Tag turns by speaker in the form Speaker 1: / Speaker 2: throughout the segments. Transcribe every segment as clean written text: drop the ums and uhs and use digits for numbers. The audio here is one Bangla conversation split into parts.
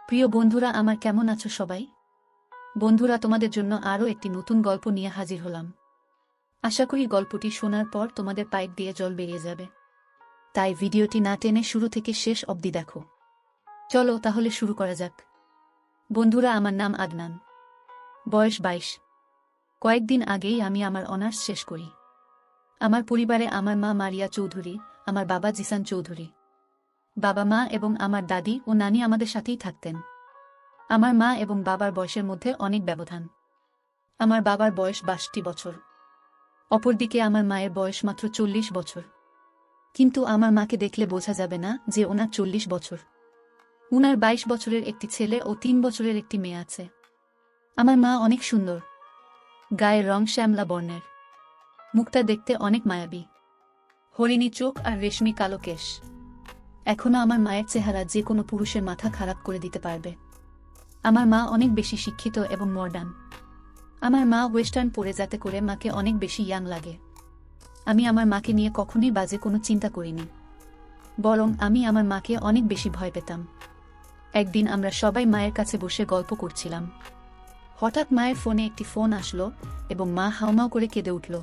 Speaker 1: প্রিয় বন্ধুরা, আমার কেমন আছো সবাই? বন্ধুরা, তোমাদের জন্য আরও একটি নতুন গল্প নিয়ে হাজির হলাম। আশা করি গল্পটি শোনার পর তোমাদের পাইপ দিয়ে জল বেরিয়ে যাবে। তাই ভিডিওটি না টেনে শুরু থেকে শেষ অবধি দেখো। চলো তাহলে শুরু করা যাক। বন্ধুরা, আমার নাম আদনান, বয়স 22। কয়েকদিন আগেই আমি আমার অনার্স শেষ করি। আমার পরিবারে আমার মা মারিয়া চৌধুরী, আমার বাবা জিসান চৌধুরী। বাবা মা এবং আমার দাদি ও নানি আমাদের সাথেই থাকতেন। আমার মা এবং বাবার বয়সের মধ্যে অনেক ব্যবধান। আমার বাবার বয়স 62 বছর, অপরদিকে আমার মায়ের বয়স মাত্র 40 বছর। কিন্তু আমার মাকে দেখলে বোঝা যাবে না যে ওনার 40 বছর। উনার 22 বছরের একটি ছেলে ও 3 বছরের একটি মেয়ে আছে। আমার মা অনেক সুন্দর, গায়ের রং শ্যামলা বর্ণের, মুখটা দেখতে অনেক মায়াবী, হরিণী চোখ আর রেশমি কালো কেশ। এখনো আমার মায়ের চেহারা যে কোনো পুরুষের মাথা খারাপ করে দিতে পারবে। আমার মা অনেক বেশি শিক্ষিত এবং মডার্ন। আমার মা ওয়েস্টার্ন পরে যাতে করে মাকে অনেক বেশি ইয়াং লাগে। আমি আমার মাকে নিয়ে কখনোই বাজে কোনো চিন্তা করিনি, বরং আমি আমার মাকে অনেক বেশি ভয় পেতাম। একদিন আমরা সবাই মায়ের কাছে বসে গল্প করছিলাম। হঠাৎ মায়ের ফোনে একটি ফোন আসলো এবং মা হাউমাউ করে কেঁদে উঠল।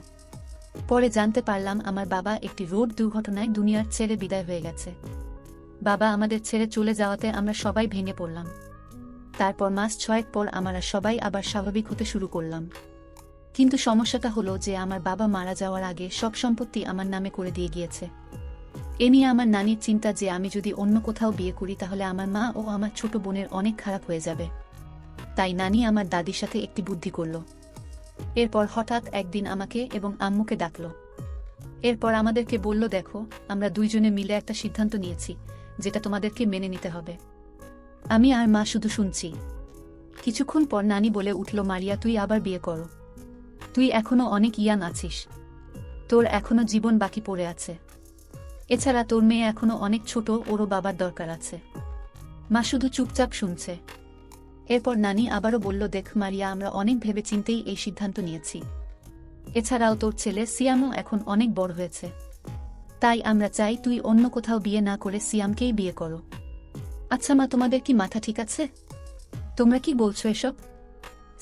Speaker 1: পরে জানতে পারলাম আমার বাবা একটি রোড দুর্ঘটনায় দুনিয়ার ছেড়ে বিদায় হয়ে গেছে। বাবা আমাদের ছেড়ে চলে যাওয়াতে আমরা সবাই ভেঙে পড়লাম। তারপর মাস 6 পর আমরা সবাই আবার স্বাভাবিক হতে শুরু করলাম। কিন্তু সমস্যাটা হলো যে আমার বাবা মারা যাওয়ার আগে সব সম্পত্তি আমার নামে করে দিয়ে গিয়েছে। এ নিয়ে আমার নানির চিন্তা যে আমি যদি অন্য কোথাও বিয়ে করি তাহলে আমার মা ও আমার ছোট বোনের অনেক খারাপ হয়ে যাবে। তাই নানি আমার দাদির সাথে একটি বুদ্ধি করল। এরপর হঠাৎ একদিন আমাকে এবং আম্মুকে ডাকল। এরপর আমাদেরকে বলল, দেখো, আমরা দুইজনে মিলে একটা সিদ্ধান্ত নিয়েছি যেটা তোমাদেরকে মেনে নিতে হবে। আমি আর মা শুধু শুনছি। কিছুক্ষণ পর নানি বলে উঠল, মারিয়া, তুই আবার বিয়ে করো। তুই এখনো অনেক ইয়াং আছিস, তোর এখনো জীবন বাকি পড়ে আছে। এছাড়া তোর মেয়ে এখনো অনেক ছোট, ওরও বাবার দরকার আছে। মা শুধু চুপচাপ শুনছে। এরপর নানি আবারও বলল, দেখ মারিয়া, আমরা অনেক ভেবে চিন্তেই এই সিদ্ধান্ত নিয়েছি। এছাড়াও তোর ছেলে সিয়ামও এখন অনেক বড় হয়েছে। তাই আমরা চাই তুই অন্য কোথাও বিয়ে না করে সিয়ামকেই বিয়ে করো। আচ্ছা মা, তোমাদের কি মাথা ঠিক আছে? তোমরা কি বলছো এসব?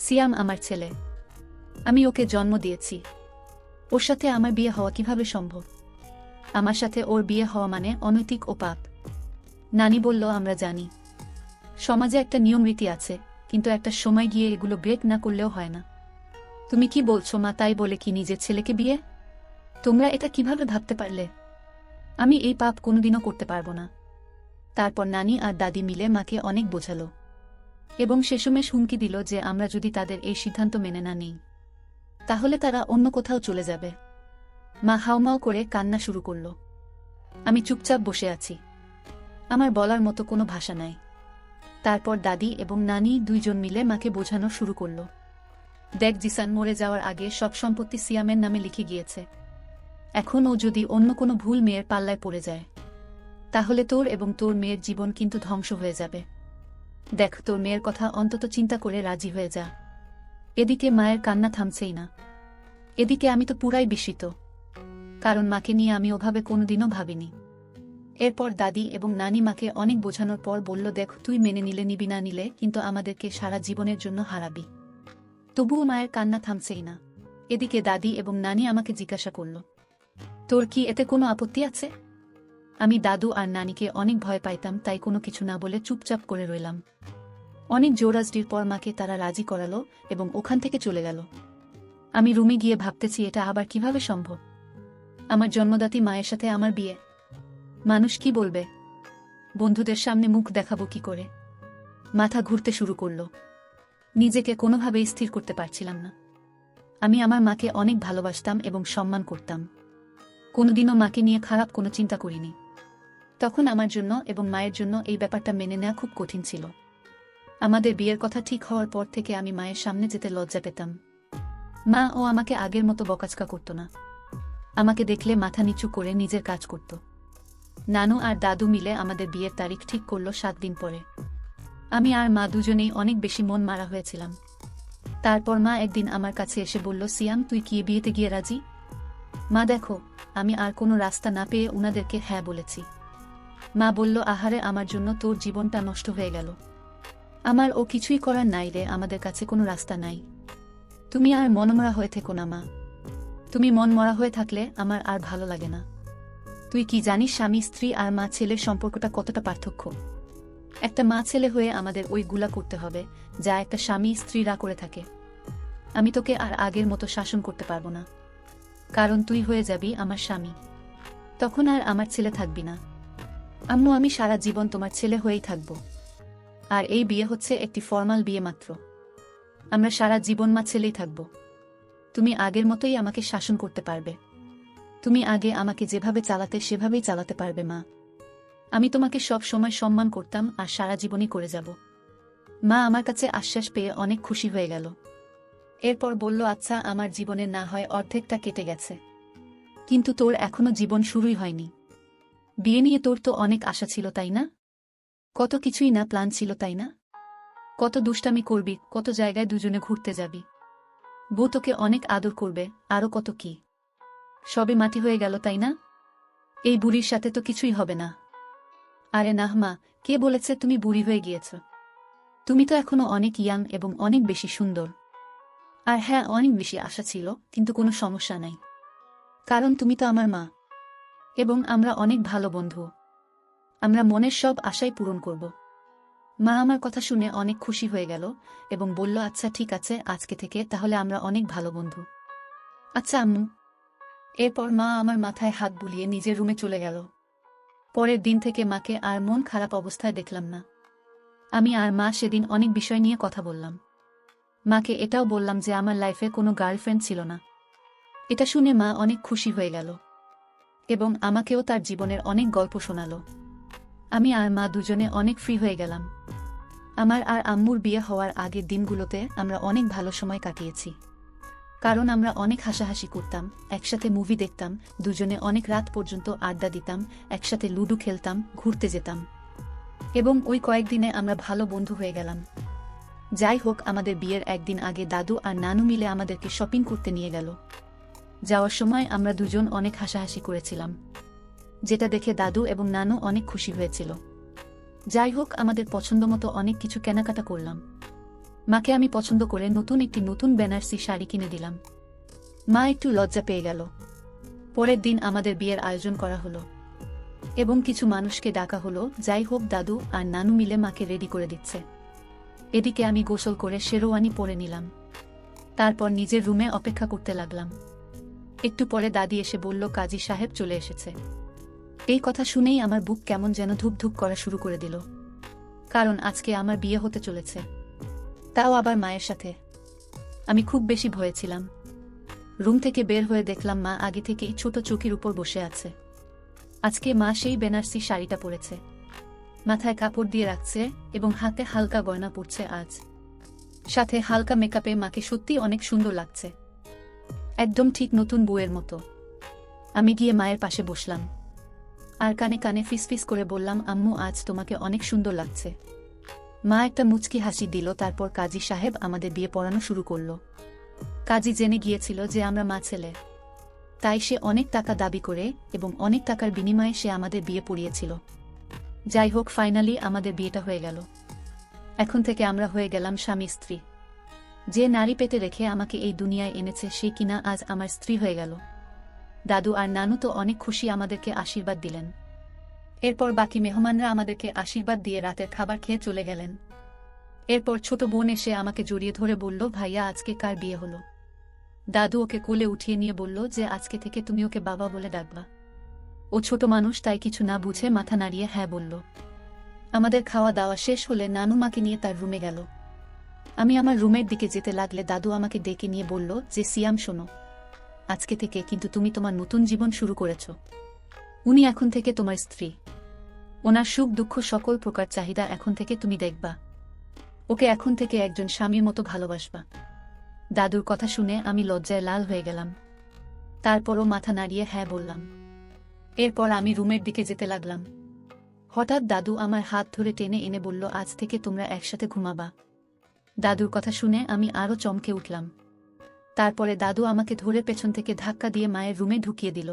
Speaker 1: সিয়াম আমার ছেলে, আমি ওকে জন্ম দিয়েছি। ওর সাথে আমার বিয়ে হওয়া কিভাবে সম্ভব? আমার সাথে ওর বিয়ে হওয়া মানে অনৈতিক ও পাপ। নানি বলল, আমরা জানি সমাজে একটা নিয়ম রীতি আছে, কিন্তু একটা সময় গিয়ে এগুলো ব্রেক না করলেও হয় না। তুমি কি বলছো মা? তাই বলে কি নিজের ছেলেকে বিয়ে? তোমরা এটা কিভাবে ভাবতে পারলে? আমি এই পাপ কোনোদিনও করতে পারবো না। তারপর নানি আর দাদি মিলে মাকে অনেক বোঝালো এবং শেষমেশ হুমকি দিল যে আমরা যদি তাদের এই সিদ্ধান্ত মেনে না নিই তাহলে তারা অন্য কোথাও চলে যাবে। মা হাউমাউ করে কান্না শুরু করল। আমি চুপচাপ বসে আছি, আমার বলার মতো কোনো ভাষা নাই। তারপর দাদি এবং নানি দুইজন মিলে মাকে বোঝানো শুরু করল, দেখ জিসান মরে যাওয়ার আগে সব সম্পত্তি সিয়ামের নামে লিখে গিয়েছে। এখন ও যদি অন্য কোনো ভুল মেয়ের পাল্লায় পড়ে যায় তাহলে তোর এবং তোর মেয়ের জীবন কিন্তু ধ্বংস হয়ে যাবে। দেখ, তোর মেয়ের কথা অন্তত চিন্তা করে রাজি হয়ে যা। এদিকে মায়ের কান্না থামছেই না। এদিকে আমি তো পুরাই বিস্মিত, কারণ মাকে নিয়ে আমি ওভাবে কোনোদিনও ভাবিনি। এরপর দাদি এবং নানি মাকে অনেক বোঝানোর পর বলল, দেখ, তুই মেনে নিলে নিবি, না নিলে কিন্তু আমাদেরকে সারা জীবনের জন্য হারাবি। তবুও মায়ের কান্না থামছেই না। এদিকে দাদি এবং নানি আমাকে জিজ্ঞাসা করল, তোর কি এতে কোনো আপত্তি আছে? আমি দাদু আর নানিকে অনেক ভয় পাইতাম, তাই কোনো কিছু না বলে চুপচাপ করে রইলাম। অনেক জোরাজডির পর মাকে তারা রাজি করালো এবং ওখান থেকে চলে গেল। আমি রুমে গিয়ে ভাবতেছি, এটা আবার কিভাবে সম্ভব? আমার জন্মদাত্রী মায়ের সাথে আমার বিয়ে। মানুষ কি বলবে? বন্ধুদের সামনে মুখ দেখাবো কি করে? মাথা ঘুরতে শুরু করল। নিজেকে কোনোভাবেই স্থির করতে পারছিলাম না। আমি আমার মাকে অনেক ভালোবাসতাম এবং সম্মান করতাম। কোনোদিনও মাকে নিয়ে খারাপ কোনো চিন্তা করিনি। তখন আমার জন্য এবং মায়ের জন্য এই ব্যাপারটা মেনে নেওয়া খুব কঠিন ছিল। আমাদের বিয়ের কথা ঠিক হওয়ার পর থেকে আমি মায়ের সামনে যেতে লজ্জা পেতাম। মা ও আমাকে আগের মতো বকাঝকা করত না। আমাকে দেখলে মাথা নিচু করে নিজের কাজ করত। নানু আর দাদু মিলে আমাদের বিয়ের তারিখ ঠিক করল 7 দিন পরে। আমি আর মা দুজনেই অনেক বেশি মন মারা হয়েছিলাম। তারপর মা একদিন আমার কাছে এসে বলল, সিয়াম, তুই কি বিয়েতে গিয়ে রাজি? মা দেখো, আমি আর কোনো রাস্তা না পেয়ে উনাদেরকে হ্যাঁ বলেছি। মা বলল, আহারে, আমার জন্য তোর জীবনটা নষ্ট হয়ে গেল। আমার ও কিছুই করার নাই রে, আমাদের কাছে কোনো রাস্তা নাই। তুমি আর মনমরা হয়ে থেকো না মা। তুমি মন মরা হয়ে থাকলে আমার আর ভালো লাগে না। তুই কি জানিস স্বামী স্ত্রী আর মা ছেলের সম্পর্কটা কতটা পার্থক্য? একটা মা ছেলে হয়ে আমাদের ওইগুলা করতে হবে যা একটা স্বামী স্ত্রীরা করে থাকে। আমি তোকে আর আগের মতো শাসন করতে পারবো না, কারণ তুই হয়ে যাবি আমার স্বামী। তখন আর আমার ছেলে থাকবি না। আম্মু, আমি সারা জীবন তোমার ছেলে হয়েই থাকব। আর এই বিয়ে হচ্ছে একটি ফর্মাল বিয়ে মাত্র। আমরা সারা জীবন মা ছেলেই থাকব। তুমি আগের মতোই আমাকে শাসন করতে পারবে। তুমি আগে আমাকে যেভাবে চালাতে সেভাবেই চালাতে পারবে মা। আমি তোমাকে সব সময় সম্মান করতাম আর সারা জীবনই করে যাব। মা আমার কাছে আশ্বাস পেয়ে অনেক খুশি হয়ে গেল। এরপর বলল, আচ্ছা, আমার জীবনে না হয় অর্ধেকটা কেটে গেছে, কিন্তু তোর এখনো জীবন শুরুই হয়নি। বিয়ে নিয়ে তোর তো অনেক আশা ছিল, তাই না? কত কিছুই না প্ল্যান ছিল, তাই না? কত দুষ্টামি করবি, কত জায়গায় দুজনে ঘুরতে যাবি, বউ তোকে অনেক আদর করবে, আরো কত কি। সবে মাটি হয়ে গেল, তাই না? এই বুড়ির সাথে তো কিছুই হবে না। আরে নাহ মা, কে বলেছে তুমি বুড়ি হয়ে গিয়েছ? তুমি তো এখনো অনেক ইয়াং এবং অনেক বেশি সুন্দর। আর হ্যাঁ, অনেক বেশি আশা ছিল, কিন্তু কোনো সমস্যা নাই, কারণ তুমি তো আমার মা এবং আমরা অনেক ভালো বন্ধু। আমরা মনের সব আশাই পূরণ করব। মা আমার কথা শুনে অনেক খুশি হয়ে গেল এবং বলল, আচ্ছা ঠিক আছে, আজকে থেকে তাহলে আমরা অনেক ভালো বন্ধু। আচ্ছা আম্মু। এরপর মা আমার মাথায় হাত বুলিয়ে নিজের রুমে চলে গেল। পরের দিন থেকে মাকে আর মন খারাপ অবস্থায় দেখলাম না। আমি আর মা সেদিন অনেক বিষয় নিয়ে কথা বললাম। মাকে এটাও বললাম যে আমার লাইফে কোনো গার্লফ্রেন্ড ছিল না। এটা শুনে মা অনেক খুশি হয়ে গেল এবং আমাকেও তার জীবনের অনেক গল্প শোনাল। আমি আর মা দুজনে অনেক ফ্রি হয়ে গেলাম। আমার আর আম্মুর বিয়ে হওয়ার আগের দিনগুলোতে আমরা অনেক ভালো সময় কাটিয়েছি, কারণ আমরা অনেক হাসাহাসি করতাম, একসাথে মুভি দেখতাম, দুজনে অনেক রাত পর্যন্ত আড্ডা দিতাম, একসাথে লুডো খেলতাম, ঘুরতে যেতাম এবং ওই কয়েকদিনে আমরা ভালো বন্ধু হয়ে গেলাম। যাই হোক, আমাদের বিয়ের একদিন আগে দাদু আর নানু মিলে আমাদেরকে শপিং করতে নিয়ে গেল। যাওয়ার সময় আমরা দুজন অনেক হাসাহাসি করেছিলাম, যেটা দেখে দাদু এবং নানু অনেক খুশি হয়েছিল। যাই হোক, আমাদের পছন্দ মতো অনেক কিছু কেনাকাটা করলাম। মাকে আমি পছন্দ করে একটি নতুন বেনারসি শাড়ি কিনে দিলাম। মা একটু লজ্জা পেয়ে গেল। পরের দিন আমাদের বিয়ের আয়োজন করা হলো এবং কিছু মানুষকে ডাকা হলো। যাই হোক, দাদু আর নানু মিলে মাকে রেডি করে দিচ্ছে। এদিকে আমি গোসল করে শেরওয়ানি পরে নিলাম। তারপর নিজের রুমে অপেক্ষা করতে লাগলাম। একটু পরে দাদি এসে বলল, কাজী সাহেব চলে এসেছে। এই কথা শুনেই আমার বুক কেমন যেন ধুপধুপ করা শুরু করে দিল, কারণ আজকে আমার বিয়ে হতে চলেছে, তাও আবার মায়ের সাথে। আমি খুব বেশি ভয়ে ছিলাম। রুম থেকে বের হয়ে দেখলাম মা আগে থেকেই ছোট চৌকির উপর বসে আছে। আজকে মা সেই বেনারসি শাড়িটা পরেছে, মাথায় কাপড় দিয়ে রাখছে এবং হাতে হালকা গয়না পরছে আজ। সাথে হালকা মেকআপে মাকে সত্যি অনেক সুন্দর লাগছে, একদম ঠিক নতুন বউয়ের মতো। আমি গিয়ে মায়ের পাশে বসলাম আর কানে কানে ফিসফিস করে বললাম, আম্মু, আজ তোমাকে অনেক সুন্দর লাগছে। মা একটা মুচকি হাসি দিল। তারপর কাজী সাহেব আমাদের বিয়ে পড়ানো শুরু করল। কাজী জেনে গিয়েছিল যে আমরা মা ছেলে, তাই সে অনেক টাকা দাবি করে এবং অনেক টাকার বিনিময়ে সে আমাদের বিয়ে পড়িয়েছিল। যাই হোক, ফাইনালি আমাদের বিয়েটা হয়ে গেল। এখন থেকে আমরা হয়ে গেলাম স্বামী স্ত্রী। যে নারী পেটে রেখে আমাকে এই দুনিয়ায় এনেছে সে কিনা আজ আমার স্ত্রী হয়ে গেল। দাদু আর নানু তো অনেক খুশি, আমাদেরকে আশীর্বাদ দিলেন। এরপর বাকি মেহমানরা আমাদেরকে আশীর্বাদ দিয়ে রাতের খাবার খেয়ে চলে গেলেন। এরপর ছোট বোন এসে আমাকে জড়িয়ে ধরে বলল, ভাইয়া, আজকে কার বিয়ে হলো? দাদু ওকে কোলে উঠিয়ে নিয়ে বলল যে আজকে থেকে তুমি ওকে বাবা বলে ডাকবা। ও ছোট মানুষ, তাই কিছু না বুঝে মাথা নাড়িয়ে হ্যাঁ বলল। আমাদের খাওয়া দাওয়া শেষ হলে নানু মাকে নিয়ে তার রুমে গেল। আমি আমার রুমের দিকে যেতে লাগলে দাদু আমাকে ডেকে নিয়ে বলল যে, সিয়াম, শোনো, আজকে থেকে কিন্তু তুমি তোমার নতুন জীবন শুরু করেছ। উনি এখন থেকে তোমার স্ত্রী। ওনার সুখ দুঃখ সকল প্রকার চাহিদা এখন থেকে তুমি দেখবা। ওকে এখন থেকে একজন স্বামীর মতো ভালোবাসবা। দাদুর কথা শুনে আমি লজ্জায় লাল হয়ে গেলাম। তারপরও মাথা নাড়িয়ে হ্যাঁ বললাম। এরপর আমি রুমের দিকে যেতে লাগলাম। হঠাৎ দাদু আমার হাত ধরে টেনে এনে বলল, আজ থেকে তোমরা একসাথে ঘুমাবা। দাদুর কথা শুনে আমি আরও চমকে উঠলাম। তারপরে দাদু আমাকে ধরে পেছন থেকে ধাক্কা দিয়ে মায়ের রুমে ঢুকিয়ে দিল।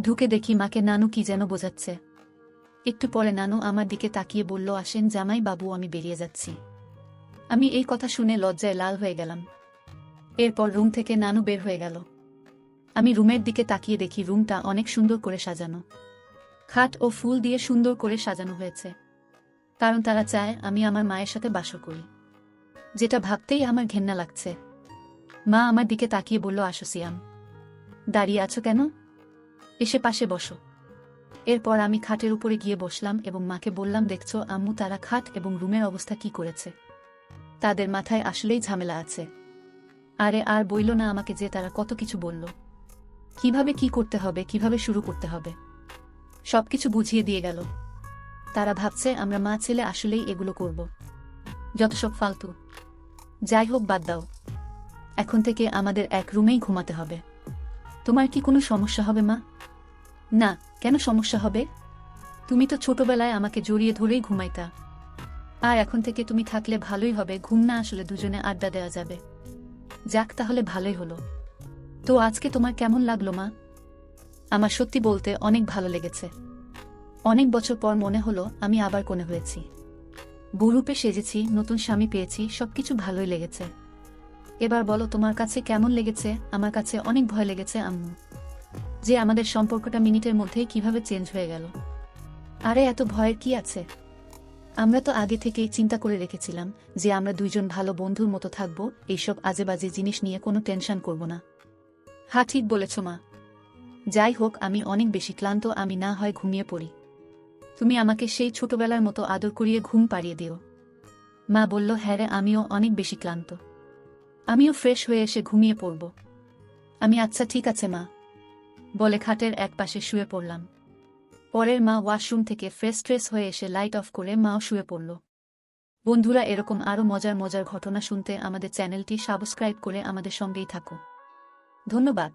Speaker 1: ঢুকে দেখি মাকে নানু কি যেন বোঝাচ্ছে। একটু পরে নানু আমার দিকে তাকিয়ে বলল, আসেন জামাই বাবু, আমি বেরিয়ে যাচ্ছি। আমি এই কথা শুনে লজ্জায় লাল হয়ে গেলাম। এরপর রুম থেকে নানু বের হয়ে গেল। আমি রুমের দিকে তাকিয়ে দেখি রুমটা অনেক সুন্দর করে সাজানো। খাট ও ফুল দিয়ে সুন্দর করে সাজানো হয়েছে, কারণ তারা চায় আমি আমার মায়ের সাথে বাস করি, যেটা ভাবতেই আমার ঘেন্না লাগছে। মা আমার দিকে তাকিয়ে বলল, আসো সিয়াম, দাঁড়িয়ে আছো কেন? এসে পাশে বসো। এরপর আমি খাটের উপরে গিয়ে বসলাম এবং মাকে বললাম, দেখছো আম্মু, তারা খাট এবং রুমের অবস্থা কি করেছে? তাদের মাথায় আসলেই ঝামেলা আছে। আরে আর বইল না আমাকে যে তারা কত কিছু বলল, কিভাবে কি করতে হবে, কিভাবে শুরু করতে হবে, সবকিছু বুঝিয়ে দিয়ে গেল। তারা ভাবছে আমরা মা ছেলে আসলেই এগুলো করব। যত সব ফালতু। যাই হোক, বাদ দাও। এখন থেকে আমাদের এক রুমেই ঘুমাতে হবে। তোমার কি কোনো সমস্যা হবে মা? না, কেন সমস্যা হবে? তুমি তো ছোটবেলায় আমাকে জড়িয়ে ধরেই ঘুমাইতা। আর এখন থেকে তুমি থাকলে ভালোই হবে, ঘুম না আসলে দুজনে আড্ডা দেওয়া যাবে। যাক, তাহলে ভালোই হলো। তো আজকে তোমার কেমন লাগলো মা? আমার সত্যি বলতে অনেক ভালো লেগেছে। অনেক বছর পর মনে হলো আমি আবার কোণে হয়েছি, বউরূপে সেজেছি, নতুন স্বামী পেয়েছি, সবকিছু ভালোই লেগেছে। এবার বলো তোমার কাছে কেমন লেগেছে? আমার কাছে অনেক ভয় লেগেছে আম্মু, যে আমাদের সম্পর্কটা মিনিটের মধ্যেই কিভাবে চেঞ্জ হয়ে গেল। আরে এত ভয়ের কি আছে? আমরা তো আগে থেকেই চিন্তা করে রেখেছিলাম যে আমরা দুইজন ভালো বন্ধুর মতো থাকব, এইসব আজেবাজে জিনিস নিয়ে কোনো টেনশন করব না। হ্যাঁ, ঠিক বলেছ মা। যাই হোক, আমি অনেক বেশি ক্লান্ত, আমি না হয় ঘুমিয়ে পড়ি। তুমি আমাকে সেই ছোটবেলার মতো আদর করিয়ে ঘুম পাড়িয়ে দিও। মা বলল, হ্যাঁ রে, আমিও অনেক বেশি ক্লান্ত, আমিও ফ্রেশ হয়ে এসে ঘুমিয়ে পড়ব। আমি আচ্ছা ঠিক আছে মা বলে খাটের এক পাশে শুয়ে পড়লাম। পরের মা ওয়াশরুম থেকে ফ্রেশ ট্রেশ হয়ে এসে লাইট অফ করে মাও শুয়ে পড়ল। বন্ধুরা, এরকম আরও মজার মজার ঘটনা শুনতে আমাদের চ্যানেলটি সাবস্ক্রাইব করে আমাদের সঙ্গেই থাকো। ধন্যবাদ।